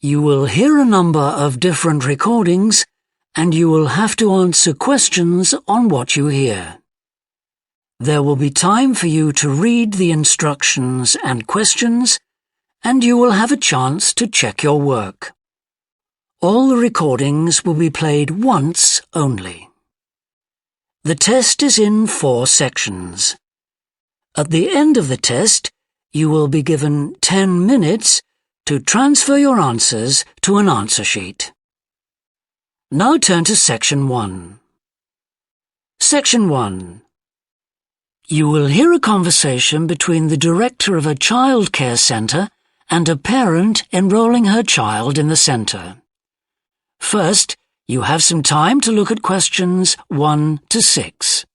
You will hear a number of different recordings, and you will have to answer questions on what you hear. There will be time for you to read the instructions and questions, and you will have a chance to check your work. All the recordings will be played once only. The test is in 4 sections. At the end of the test, you will be given 10 minutes to transfer your answers to an answer sheet. Now turn to Section 1. Section 1. You will hear a conversation between the director of a childcare centre and a parent enrolling her child in the centre. First, you have some time to look at questions 1 to 6.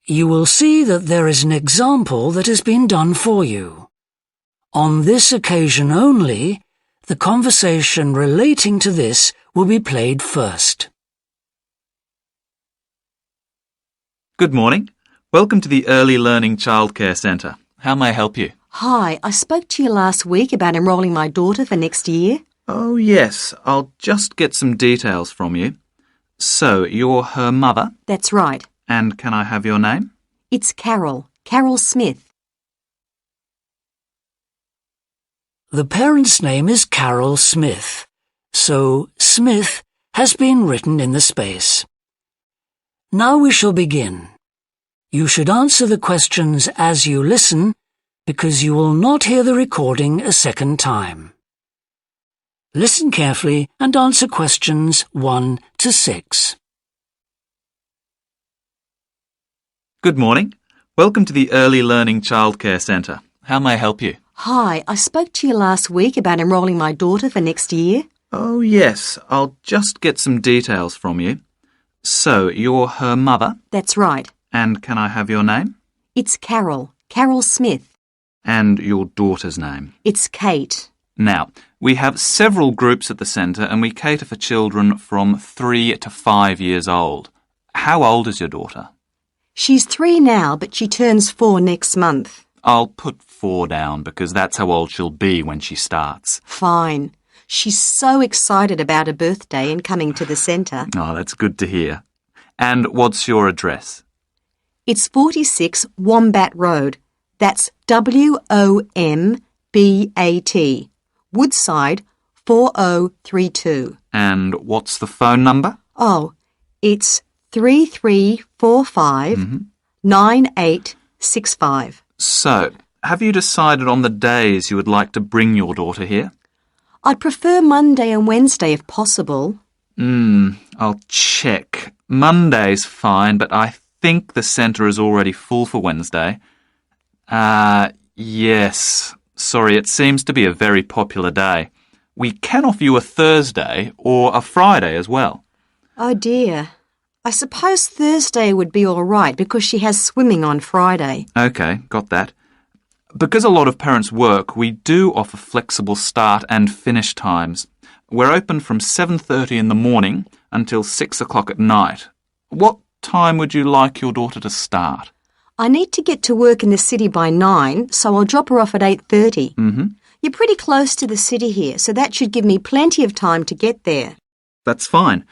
You will see that there is an example that has been done for you. On this occasion only, the conversation relating to this will be played first. Good morning. Welcome to the Early Learning Childcare Centre. How may I help you? Hi, I spoke to you last week about enrolling my daughter for next year. Oh, yes. I'll just get some details from you. So, you're her mother? That's right. And can I have your name? It's Carol Smith. The parent's name is Carol Smith, so Smith has been written in the space. Now we shall begin. You should answer the questions as you listen, because you will not hear the recording a second time. Listen carefully and answer questions 1 to 6. Good morning. Welcome to the Early Learning Childcare Centre. How may I help you? Hi, I spoke to you last week about enrolling my daughter for next year. Oh, yes. I'll just get some details from you. So, you're her mother? That's right. And can I have your name? It's Carol Smith. And your daughter's name? It's Kate. Now, we have several groups at the centre and we cater for children from 3 to 5 years old. How old is your daughter? She's 3 now, but she turns 4 next month. I'll put 4 down because that's how old she'll be when she starts. Fine. She's so excited about her birthday and coming to the centre. Oh, that's good to hear. And what's your address? It's 46 Wombat Road. That's Wombat. Woodside 4032. And what's the phone number? Oh, it's 3345 9865. So, have you decided on the days you would like to bring your daughter here? I'd prefer Monday and Wednesday if possible. I'll check. Monday's fine, but I think the centre is already full for Wednesday. Yes. Sorry, it seems to be a very popular day. We can offer you a Thursday or a Friday as well. Oh dear. I suppose Thursday would be all right because she has swimming on Friday. OK, got that. Because a lot of parents work, we do offer flexible start and finish times. We're open from 7:30 in the morning until 6 o'clock at night. What time would you like your daughter to start? I need to get to work in the city by 9, so I'll drop her off at 8:30. You're pretty close to the city here, so that should give me plenty of time to get there. That's fine.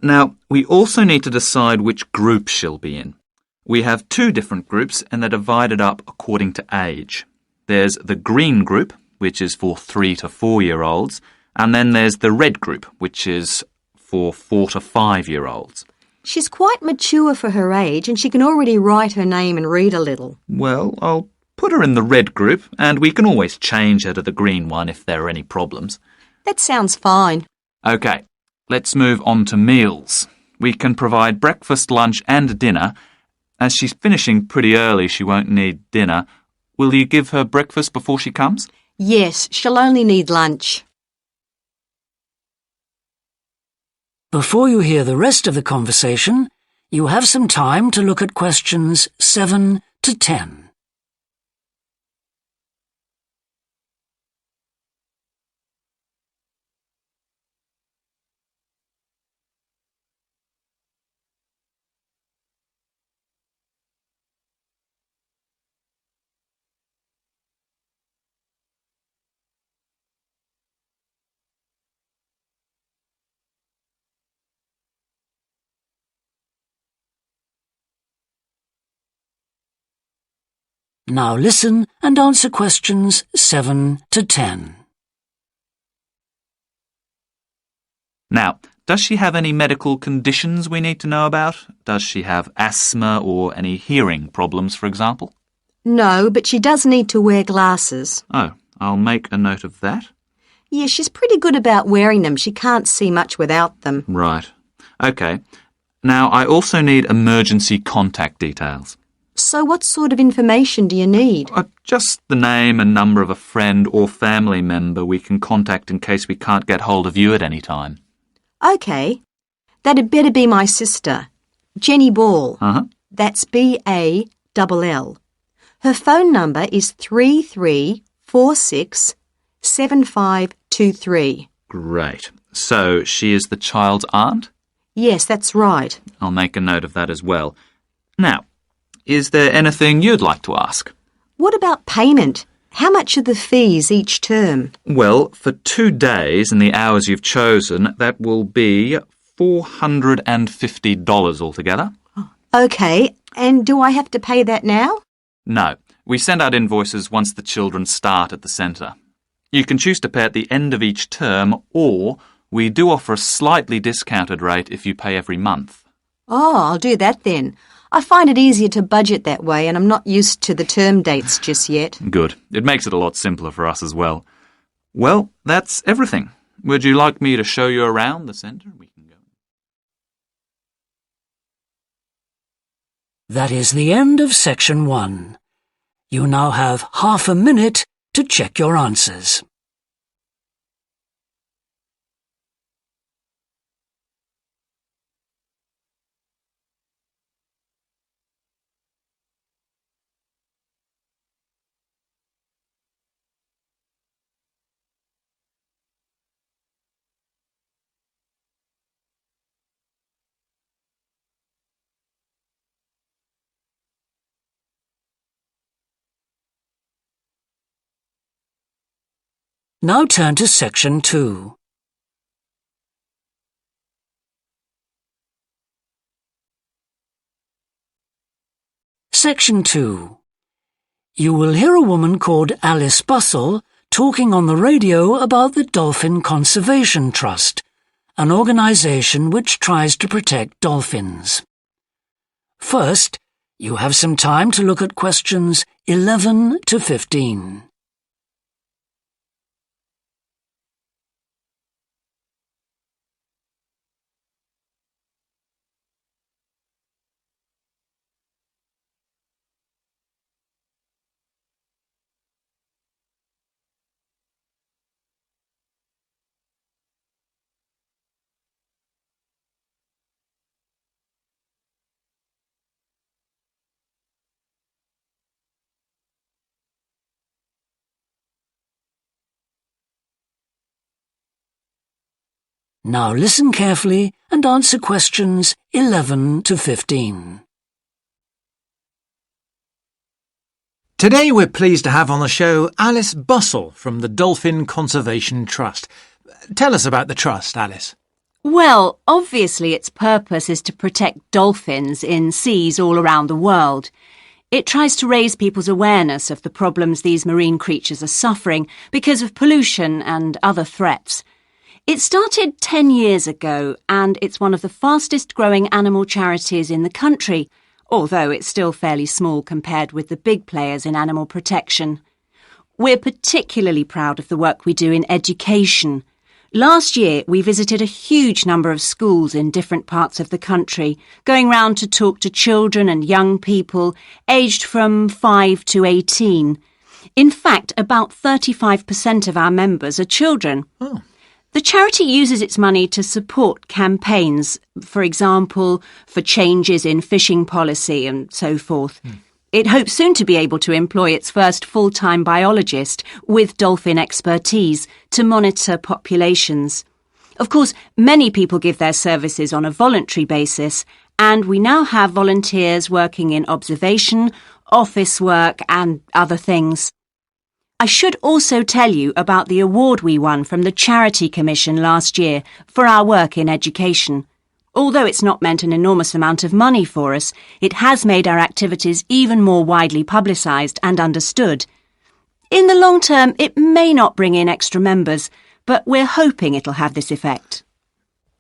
Now, we also need to decide which group she'll be in. We have 2 different groups and they're divided up according to age. There's the green group, which is for 3 to 4-year-olds, and then there's the red group, which is for 4 to 5-year-olds. She's quite mature for her age and she can already write her name and read a little. Well, I'll put her in the red group and we can always change her to the green one if there are any problems. That sounds fine. OK, let's move on to meals. We can provide breakfast, lunch and dinner. As she's finishing pretty early, she won't need dinner. Will you give her breakfast before she comes? Yes, she'll only need lunch. Before you hear the rest of the conversation, you have some time to look at questions 7 to 10. Now listen and answer questions 7 to 10. Now, does she have any medical conditions we need to know about? Does she have asthma or any hearing problems, for example? No, but she does need to wear glasses. Oh, I'll make a note of that. Yeah, she's pretty good about wearing them. She can't see much without them. Right. OK. Now, I also need emergency contact details. So what sort of information do you need? Just the name and number of a friend or family member we can contact in case we can't get hold of you at any time. OK. That'd better be my sister, Jenny Ball. Uh-huh. That's B-A-L-L. Her phone number is 33467523. Great. So she is the child's aunt? Yes, that's right. I'll make a note of that as well. Now, is there anything you'd like to ask? What about payment? How much are the fees each term? Well, for 2 days and the hours you've chosen, that will be $450 altogether. OK, and do I have to pay that now? No, we send out invoices once the children start at the centre. You can choose to pay at the end of each term, or we do offer a slightly discounted rate if you pay every month. Oh, I'll do that then. I find it easier to budget that way, and I'm not used to the term dates just yet. Good. It makes it a lot simpler for us as well. Well, that's everything. Would you like me to show you around the centre? We can go. That is the end of section 1. You now have half a minute to check your answers. Now turn to section 2. Section 2. You will hear a woman called Alice Bustle talking on the radio about the Dolphin Conservation Trust, an organisation which tries to protect dolphins. First, you have some time to look at questions 11 to 15. Now listen carefully and answer questions 11 to 15. Today we're pleased to have on the show Alice Bustle from the Dolphin Conservation Trust. Tell us about the trust, Alice. Well, obviously its purpose is to protect dolphins in seas all around the world. It tries to raise people's awareness of the problems these marine creatures are suffering because of pollution and other threats. It started 10 years ago and it's one of the fastest growing animal charities in the country, although it's still fairly small compared with the big players in animal protection. We're particularly proud of the work we do in education. Last year we visited a huge number of schools in different parts of the country, going round to talk to children and young people aged from 5 to 18. In fact, about 35% of our members are children. Oh. The charity uses its money to support campaigns, for example, for changes in fishing policy and so forth. It hopes soon to be able to employ its first full-time biologist with dolphin expertise to monitor populations. Of course, many people give their services on a voluntary basis, and we now have volunteers working in observation, office work and other things. I should also tell you about the award we won from the Charity Commission last year for our work in education. Although it's not meant an enormous amount of money for us, it has made our activities even more widely publicised and understood. In the long term, it may not bring in extra members, but we're hoping it'll have this effect.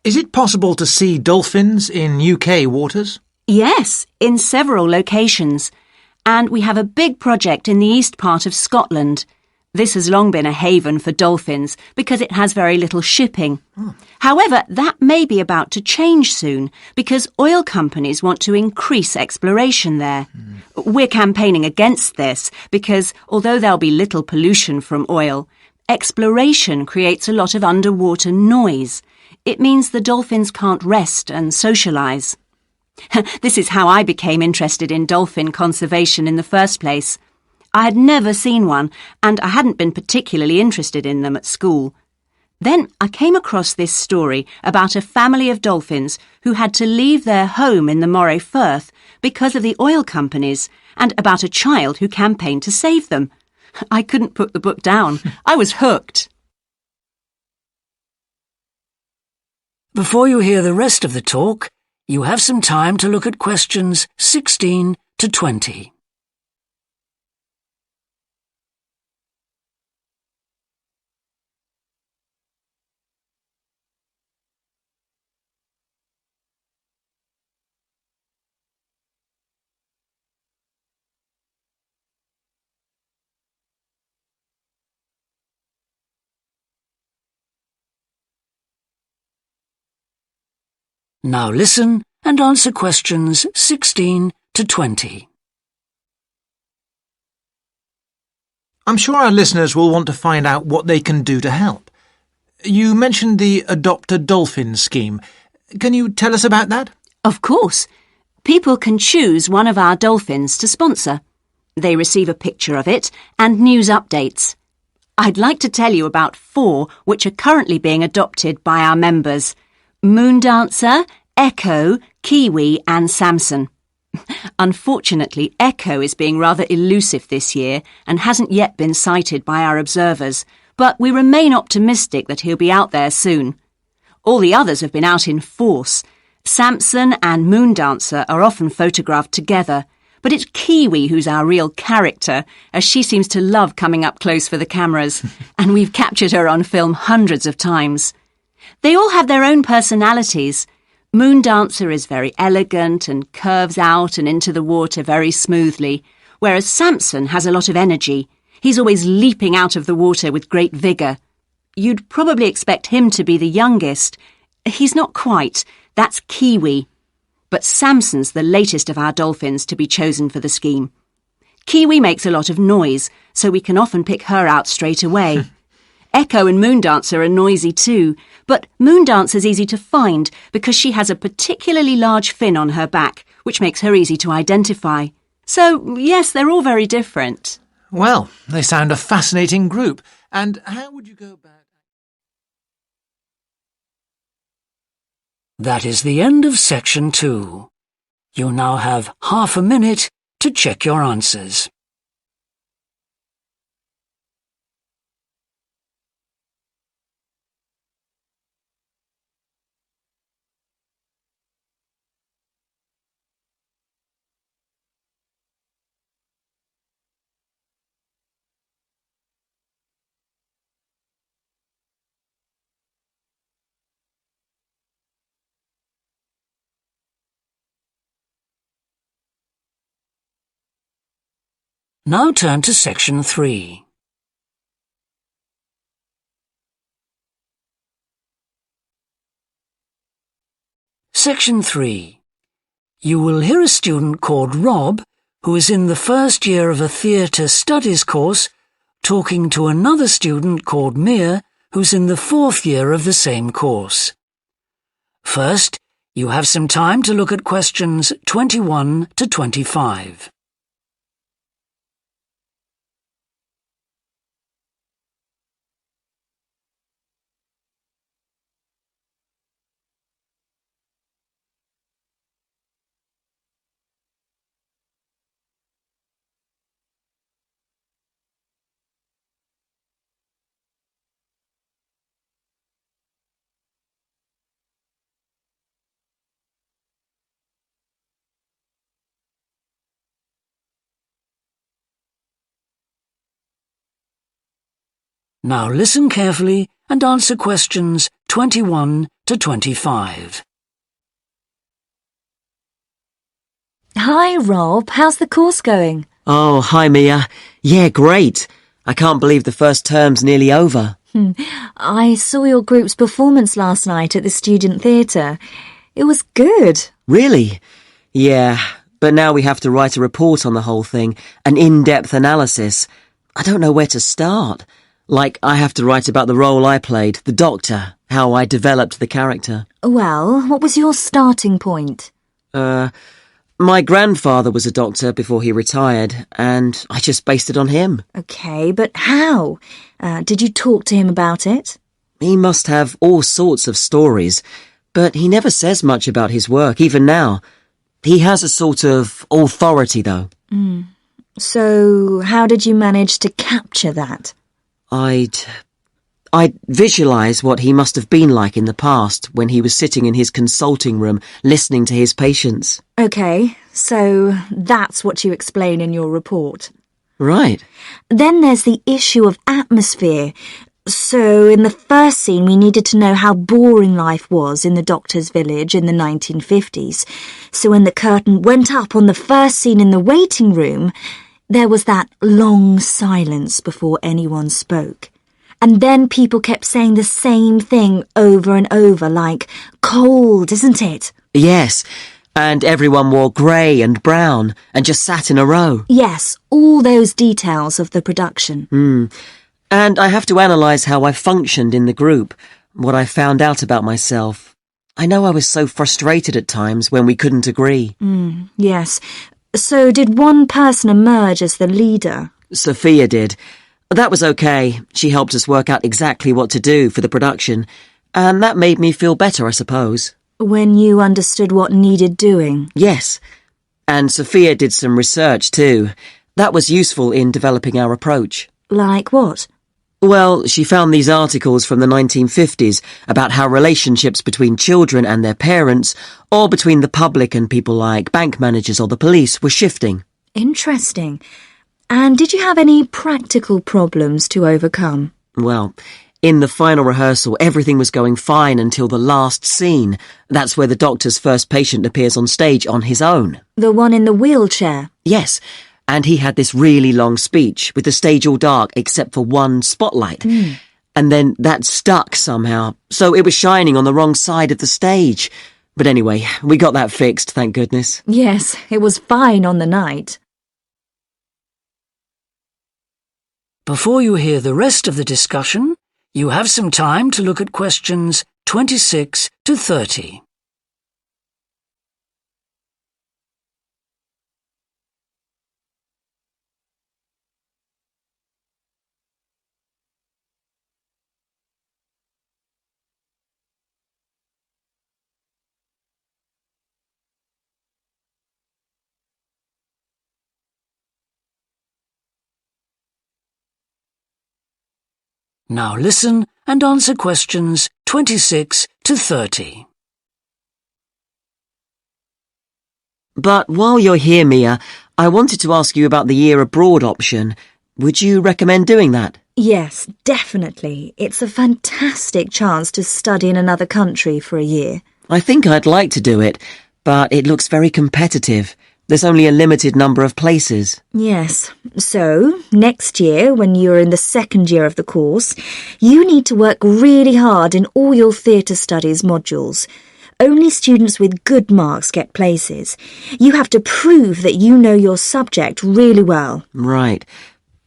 Is it possible to see dolphins in UK waters? Yes, in several locations. And we have a big project in the east part of Scotland. This has long been a haven for dolphins because it has very little shipping. However, that may be about to change soon because oil companies want to increase exploration there. We're campaigning against this because although there'll be little pollution from oil, exploration creates a lot of underwater noise. It means the dolphins can't rest and socialise. This is how I became interested in dolphin conservation in the first place. I had never seen one, and I hadn't been particularly interested in them at school. Then I came across this story about a family of dolphins who had to leave their home in the Moray Firth because of the oil companies, and about a child who campaigned to save them. I couldn't put the book down. I was hooked. Before you hear the rest of the talk, you have some time to look at questions 16 to 20. Now listen and answer questions 16 to 20. I'm sure our listeners will want to find out what they can do to help. You mentioned the Adopt a Dolphin scheme. Can you tell us about that? Of course. People can choose one of our dolphins to sponsor. They receive a picture of it and news updates. I'd like to tell you about 4 which are currently being adopted by our members: Moondancer, Echo, Kiwi and Samson. Unfortunately, Echo is being rather elusive this year and hasn't yet been sighted by our observers, but we remain optimistic that he'll be out there soon. All the others have been out in force. Samson and Moondancer are often photographed together, but it's Kiwi who's our real character, as she seems to love coming up close for the cameras, and we've captured her on film hundreds of times. They all have their own personalities. Moondancer is very elegant and curves out and into the water very smoothly, whereas Samson has a lot of energy. He's always leaping out of the water with great vigour. You'd probably expect him to be the youngest. He's not quite. That's Kiwi. But Samson's the latest of our dolphins to be chosen for the scheme. Kiwi makes a lot of noise, so we can often pick her out straight away. Echo and Moondancer are noisy too, but Moondancer's easy to find because she has a particularly large fin on her back, which makes her easy to identify. So, yes, they're all very different. Well, they sound a fascinating group. And how would you go about... That is the end of section 2. You now have half a minute to check your answers. Now turn to section 3. Section 3. You will hear a student called Rob, who is in the first year of a theatre studies course, talking to another student called Mia, who's in the 4th year of the same course. First, you have some time to look at questions 21 to 25. Now listen carefully and answer questions 21 to 25. Hi, Rob. How's the course going? Oh, hi, Mia. Yeah, great. I can't believe the first term's nearly over. I saw your group's performance last night at the student theatre. It was good. Really? Yeah, but now we have to write a report on the whole thing, an in-depth analysis. I don't know where to start. Like, I have to write about the role I played, the doctor, how I developed the character. Well, what was your starting point? My grandfather was a doctor before he retired, and I just based it on him. Okay, but how? Did you talk to him about it? He must have all sorts of stories, but he never says much about his work, even now. He has a sort of authority, though. So, how did you manage to capture that? I'd visualise what he must have been like in the past when he was sitting in his consulting room listening to his patients. Okay, so that's what you explain in your report. Right. Then there's the issue of atmosphere. So in the first scene we needed to know how boring life was in the doctor's village in the 1950s. So when the curtain went up on the first scene in the waiting room, there was that long silence before anyone spoke. And then people kept saying the same thing over and over, like, cold, isn't it? Yes, and everyone wore grey and brown and just sat in a row. Yes, all those details of the production. And I have to analyse how I functioned in the group, what I found out about myself. I know I was so frustrated at times when we couldn't agree. Yes. So did one person emerge as the leader? Sophia did. That was okay. She helped us work out exactly what to do for the production, and that made me feel better, I suppose. When you understood what needed doing? Yes. And Sophia did some research too. That was useful in developing our approach. Like what? Well, she found these articles from the 1950s about how relationships between children and their parents, or between the public and people like bank managers or the police, were shifting. Interesting. And did you have any practical problems to overcome? Well, in the final rehearsal, everything was going fine until the last scene. That's where the doctor's first patient appears on stage on his own. The one in the wheelchair? Yes. And he had this really long speech with the stage all dark except for one spotlight. And then that stuck somehow, so it was shining on the wrong side of the stage. But anyway, we got that fixed, thank goodness. Yes, it was fine on the night. Before you hear the rest of the discussion, you have some time to look at questions 26 to 30. Now listen and answer questions 26 to 30. But while you're here, Mia, I wanted to ask you about the year abroad option. Would you recommend doing that? Yes, definitely. It's a fantastic chance to study in another country for a year. I think I'd like to do it, but it looks very competitive. There's only a limited number of places. Yes. So, next year, when you're in the second year of the course, you need to work really hard in all your theatre studies modules. Only students with good marks get places. You have to prove that you know your subject really well. Right.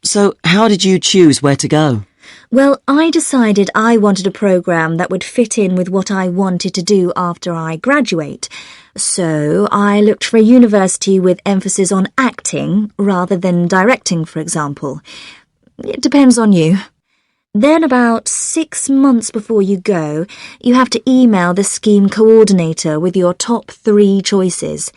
So, how did you choose where to go? Well, I decided I wanted a program that would fit in with what I wanted to do after I graduate. So I looked for a university with emphasis on acting rather than directing, for example. It depends on you. Then about 6 months before you go, you have to email the scheme coordinator with your top 3 choices.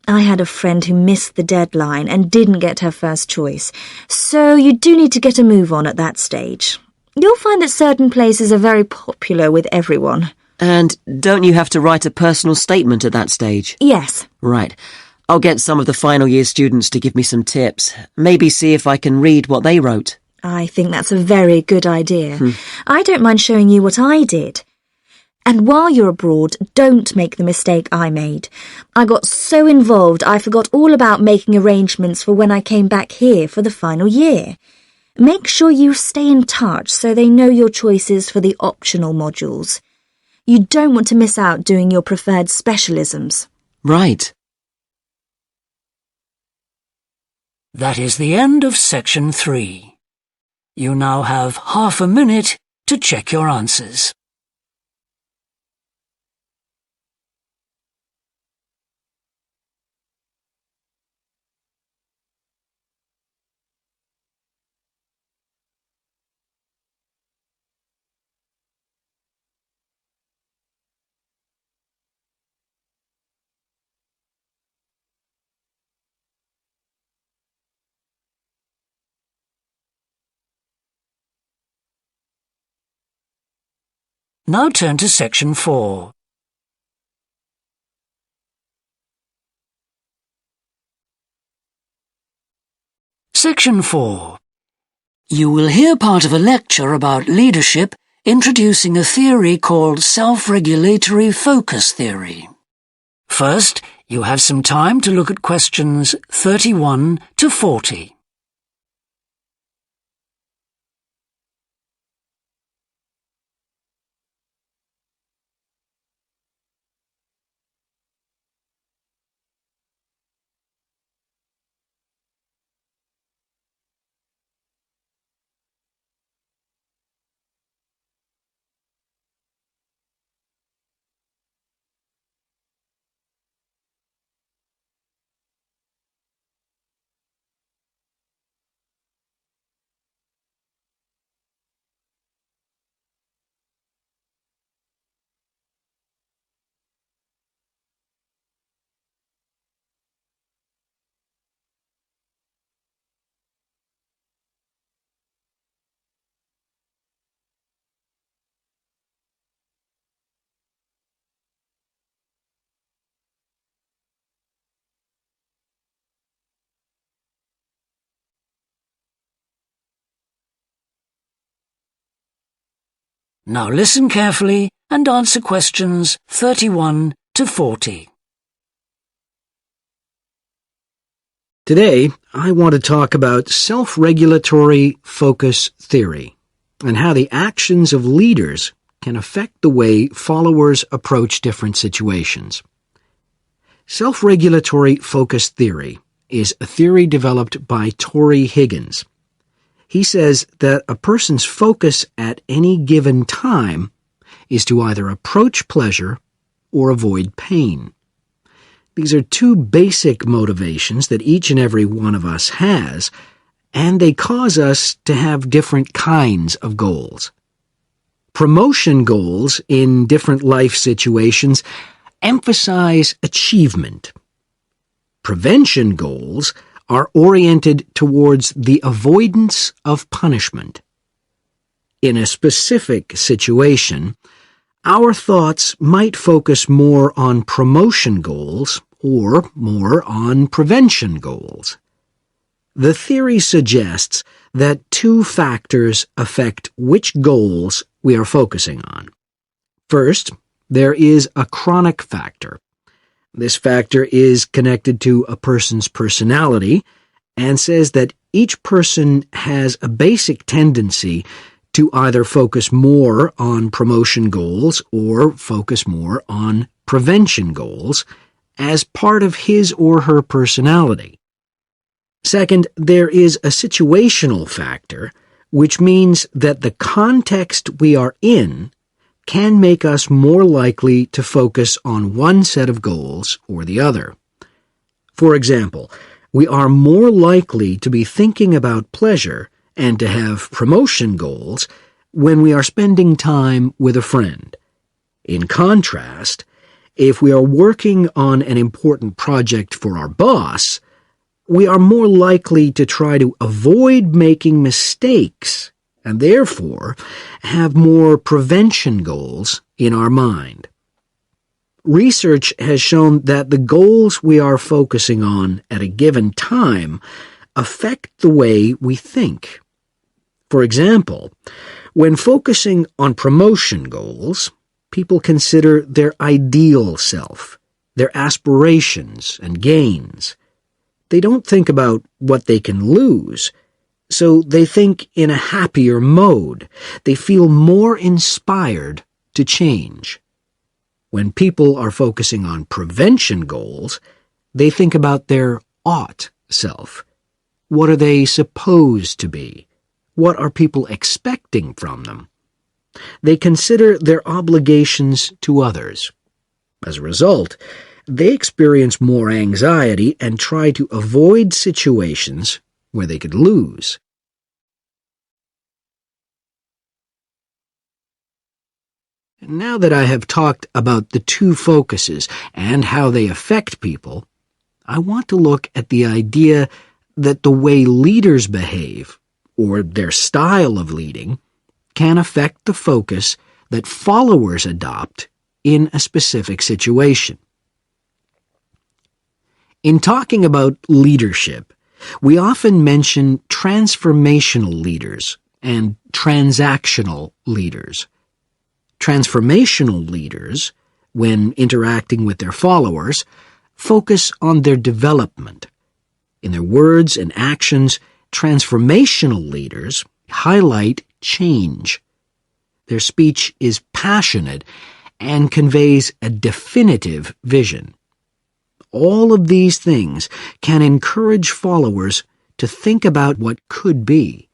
I had a friend who missed the deadline and didn't get her first choice, so you do need to get a move on at that stage. You'll find that certain places are very popular with everyone. And don't you have to write a personal statement at that stage? Yes. Right. I'll get some of the final year students to give me some tips. Maybe see if I can read what they wrote. I think that's a very good idea. I don't mind showing you what I did. And while you're abroad, don't make the mistake I made. I got so involved I forgot all about making arrangements for when I came back here for the final year. Make sure you stay in touch so they know your choices for the optional modules. You don't want to miss out doing your preferred specialisms. Right. That is the end of section 3. You now have half a minute to check your answers. Now turn to section 4. Section 4. You will hear part of a lecture about leadership introducing a theory called self-regulatory focus theory. First, you have some time to look at questions 31 to 40. Now listen carefully and answer questions 31 to 40. Today, I want to talk about self-regulatory focus theory and how the actions of leaders can affect the way followers approach different situations. Self-regulatory focus theory is a theory developed by Torrey Higgins. He says that a person's focus at any given time is to either approach pleasure or avoid pain. These are 2 basic motivations that each and every one of us has, and they cause us to have different kinds of goals. Promotion goals in different life situations emphasize achievement. Prevention goals are oriented towards the avoidance of punishment. In a specific situation, our thoughts might focus more on promotion goals or more on prevention goals. The theory suggests that 2 factors affect which goals we are focusing on. First, there is a chronic factor. This factor is connected to a person's personality and says that each person has a basic tendency to either focus more on promotion goals or focus more on prevention goals as part of his or her personality. Second, there is a situational factor which means that the context we are in can make us more likely to focus on one set of goals or the other. For example, we are more likely to be thinking about pleasure and to have promotion goals when we are spending time with a friend. In contrast, if we are working on an important project for our boss, we are more likely to try to avoid making mistakes and therefore have more prevention goals in our mind. Research has shown that the goals we are focusing on at a given time affect the way we think. For example, when focusing on promotion goals, people consider their ideal self, their aspirations and gains. They don't think about what they can lose, so they think in a happier mode. They feel more inspired to change. When people are focusing on prevention goals, they think about their ought self. What are they supposed to be? What are people expecting from them? They consider their obligations to others. As a result, they experience more anxiety and try to avoid situations where they could lose. Now that I have talked about the two focuses and how they affect people, I want to look at the idea that the way leaders behave, or their style of leading, can affect the focus that followers adopt in a specific situation. In talking about leadership, we often mention transformational leaders and transactional leaders. Transformational leaders, when interacting with their followers, focus on their development. In their words and actions, transformational leaders highlight change. Their speech is passionate and conveys a definitive vision. All of these things can encourage followers to think about what could be.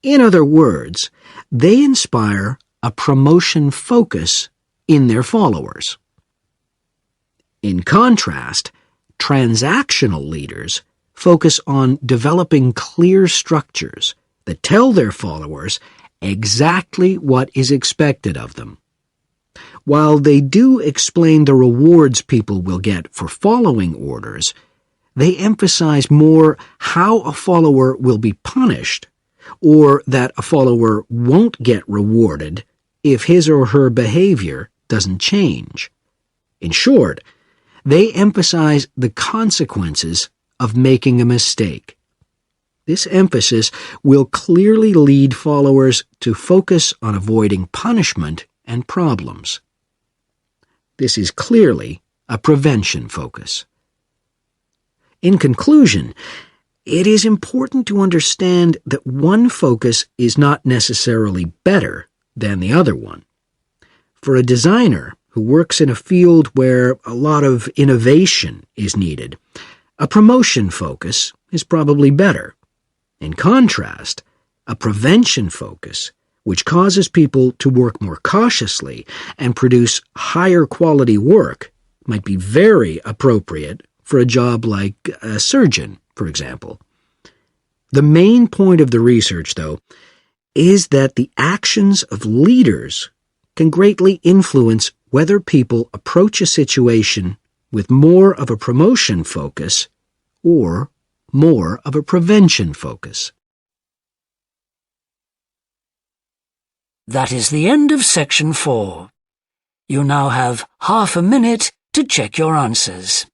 In other words, they inspire a promotion focus in their followers. In contrast, transactional leaders focus on developing clear structures that tell their followers exactly what is expected of them. While they do explain the rewards people will get for following orders, they emphasize more how a follower will be punished, or that a follower won't get rewarded if his or her behavior doesn't change. In short, they emphasize the consequences of making a mistake. This emphasis will clearly lead followers to focus on avoiding punishment and problems. This is clearly a prevention focus. In conclusion, it is important to understand that one focus is not necessarily better than the other one. For a designer who works in a field where a lot of innovation is needed, a promotion focus is probably better. In contrast, a prevention focus, which causes people to work more cautiously and produce higher quality work, might be very appropriate for a job like a surgeon, for example. The main point of the research, though, is that the actions of leaders can greatly influence whether people approach a situation with more of a promotion focus or more of a prevention focus. That is the end of section 4. You now have half a minute to check your answers.